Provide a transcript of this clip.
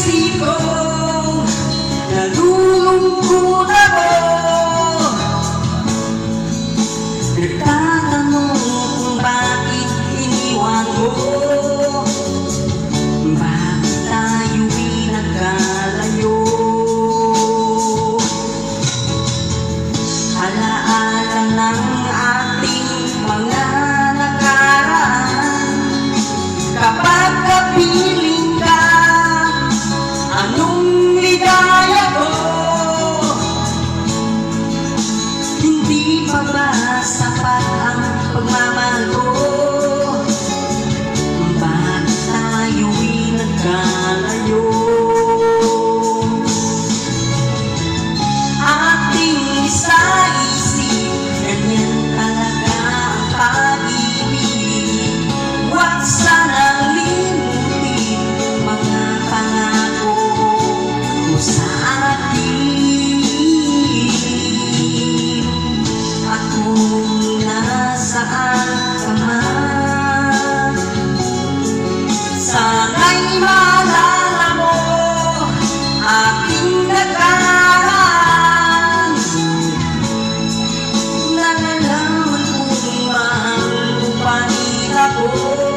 isip ko, nalulungkot ako. Nagtatanong kung bakit iniwan mo, bakit tayo'y nagkalayo. Alaala ng ating mga nakaraan, kapag kapiling ka, anong ligaya ko? Hindi pa ba sapat ang pagmamahal ko? Bakit tayo'y nagkalayo? Ating isa-isip, ganyan talaga ang pag-ibig. Huwag sanang limutin mga pangako mo sa akin. At kung nasaan ka man, sana'y maalala mo aking nakaraan. Nalalaman kong mahal mo pa rin ako.